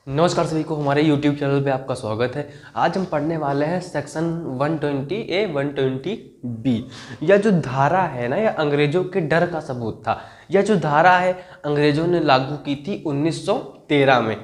नमस्कार सभी को, हमारे YouTube चैनल पे आपका स्वागत है। आज हम पढ़ने वाले हैं सेक्शन 120A 120B। यह जो धारा है ना, यह अंग्रेजों के डर का सबूत था। यह जो धारा है अंग्रेजों ने लागू की थी 1913 में।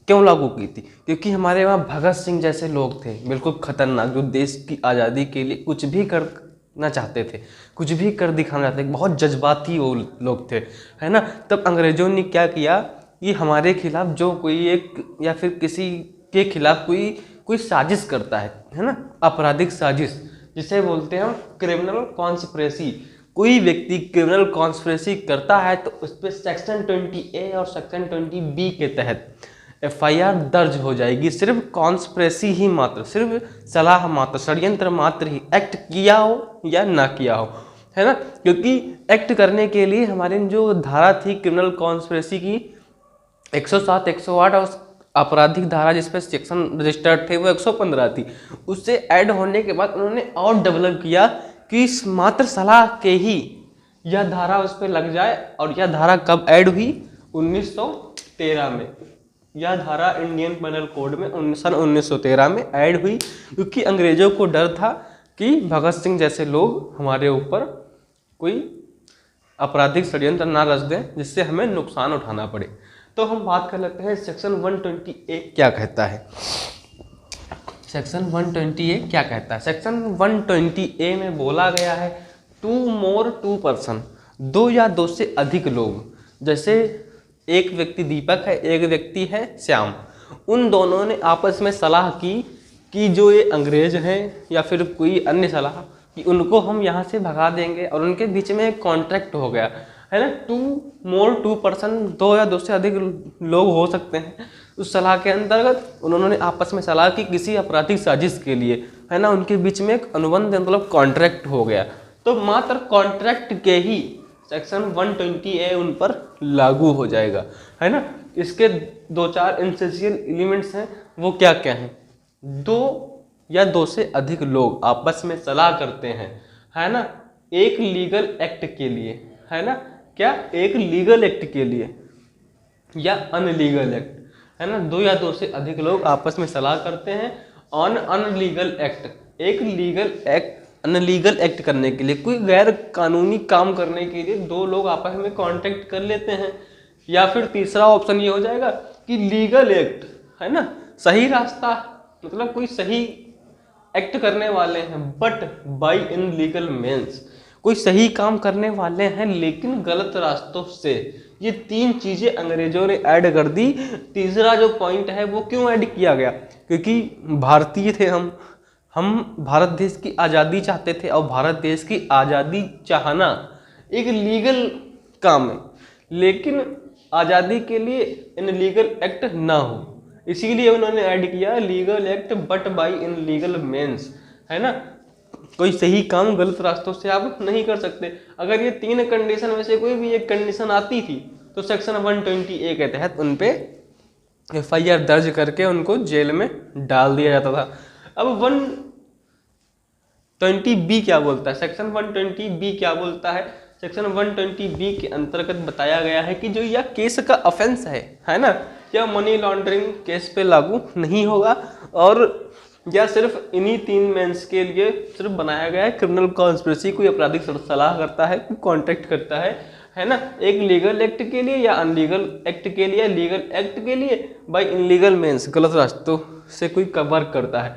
क्यों लागू की थी? क्योंकि हमारे वहाँ भगत सिंह जैसे लोग थे, बिल्कुल खतरनाक, जो देश की आज़ादी के लिए कुछ भी करना चाहते थे, कुछ भी कर दिखाना चाहते थे, बहुत जज्बाती वो लोग थे, है ना। तब अंग्रेजों ने क्या किया कि हमारे खिलाफ जो कोई एक या फिर किसी के खिलाफ कोई साजिश करता है ना, आपराधिक साजिश जिसे बोलते हैं हम क्रिमिनल कॉन्स्पिरेसी। कोई व्यक्ति क्रिमिनल कॉन्स्पिरेसी करता है तो उस पर सेक्शन 20A और सेक्शन 20B के तहत FIR दर्ज हो जाएगी। सिर्फ कॉन्स्पिरेसी ही मात्र, सिर्फ सलाह मात्र, षड्यंत्र मात्र ही, एक्ट किया हो या ना किया हो, है ना। क्योंकि एक्ट करने के लिए हमारी जो धारा थी क्रिमिनल कॉन्स्पिरेसी की 107, 108 और आपराधिक धारा जिस पर सेक्शन रजिस्टर्ड थे वो 115 थी। उससे ऐड होने के बाद उन्होंने और डेवलप किया कि मात्र सलाह के ही यह धारा उस पर लग जाए। और यह धारा कब ऐड हुई? 1913 में। यह धारा इंडियन पेनल कोड में सन 1913 में ऐड हुई, क्योंकि अंग्रेजों को डर था कि भगत सिंह जैसे लोग हमारे ऊपर कोई आपराधिक षड्यंत्र ना रच दें जिससे हमें नुकसान उठाना पड़े। तो हम बात कर लेते हैं सेक्शन 120A क्या कहता है। सेक्शन 120A क्या कहता है? सेक्शन 120A में बोला गया है 2 पर्सन, 2 या 2 से अधिक लोग। जैसे एक व्यक्ति दीपक है, एक व्यक्ति है श्याम, उन दोनों ने आपस में सलाह की कि जो ये अंग्रेज हैं या फिर कोई अन्य सलाह कि उनको हम यहाँ से भगा देंगे, और उनके बीच में एक कॉन्ट्रैक्ट हो गया, है ना। 2 पर्सन, 2 या 2 से अधिक लोग हो सकते हैं। उस सलाह के अंतर्गत उन्होंने आपस में सलाह की किसी आपराधिक साजिश के लिए, है ना। उनके बीच में एक अनुबंध मतलब कॉन्ट्रैक्ट हो गया, तो मात्र कॉन्ट्रैक्ट के ही सेक्शन 120A उन पर लागू हो जाएगा, है ना। इसके 2-4 एसेंशियल एलिमेंट्स हैं, वो क्या क्या हैं? 2 या 2 से अधिक लोग आपस में सलाह करते हैं, है ना, एक लीगल एक्ट के लिए, है ना। क्या? एक लीगल एक्ट के लिए या अनलीगल एक्ट, है ना। 2 या 2 से अधिक लोग आपस में सलाह करते हैं ऑन अनलीगल एक्ट। एक लीगल एक्ट, अनलीगल एक्ट करने के लिए, कोई गैर कानूनी काम करने के लिए 2 लोग आपस में कॉन्ट्रैक्ट कर लेते हैं। या फिर तीसरा ऑप्शन ये हो जाएगा कि लीगल एक्ट, है ना, सही रास्ता, मतलब कोई सही एक्ट करने वाले हैं बट बाय इनलीगल मीन्स, कोई सही काम करने वाले हैं लेकिन गलत रास्तों से। ये 3 चीज़ें अंग्रेजों ने ऐड कर दी। तीसरा जो पॉइंट है वो क्यों ऐड किया गया? क्योंकि भारतीय थे हम भारत देश की आज़ादी चाहते थे, और भारत देश की आज़ादी चाहना एक लीगल काम है, लेकिन आज़ादी के लिए इनलीगल एक्ट ना हो, इसीलिए उन्होंने ऐड किया legal act but by illegal means, है ना। कोई सही काम गलत रास्तों से आप नहीं कर सकते। अगर ये 3 कंडीशन में से कोई भी एक कंडीशन आती थी तो सेक्शन 120A के तहत उन पे FIR दर्ज करके उनको जेल में डाल दिया जाता था। अब 120B क्या बोलता है? सेक्शन 120B क्या बोलता है? सेक्शन 120B के अंतर्गत बताया गया है कि जो यह केस का ऑफेंस है ना, यह मनी लॉन्ड्रिंग केस पे लागू नहीं होगा, और या सिर्फ इन्हीं 3 मेंस के लिए सिर्फ बनाया गया है। क्रिमिनल कॉन्स्पिरेसी, कोई आपराधिक सलाह करता है, कोई कॉन्ट्रैक्ट करता है ना, एक लीगल एक्ट के लिए या अनलीगल एक्ट के लिए, लीगल एक्ट के लिए बाय इनलीगल मीन्स, गलत रास्तों से कोई वर्क करता है,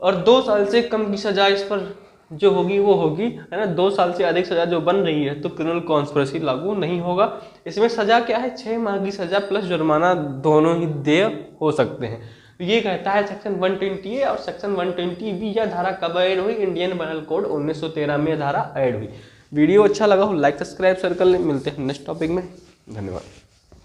और 2 साल से कम की सजा इस पर जो होगी वो होगी, है ना। 2 साल से अधिक सजा जो बन रही है तो क्रिमिनल कॉन्स्पिरेसी लागू नहीं होगा। इसमें सजा क्या है? 6 माह की सजा प्लस जुर्माना, दोनों ही देय हो सकते हैं। तो ये कहता है सेक्शन 120A। और सेक्शन 120B यह धारा कब ऐड हुई? इंडियन पेनल कोड 1913 में यह धारा ऐड हुई। वीडियो अच्छा लगा हो लाइक, सब्सक्राइब, शेयर कर लें। मिलते हैं नेक्स्ट टॉपिक में। धन्यवाद।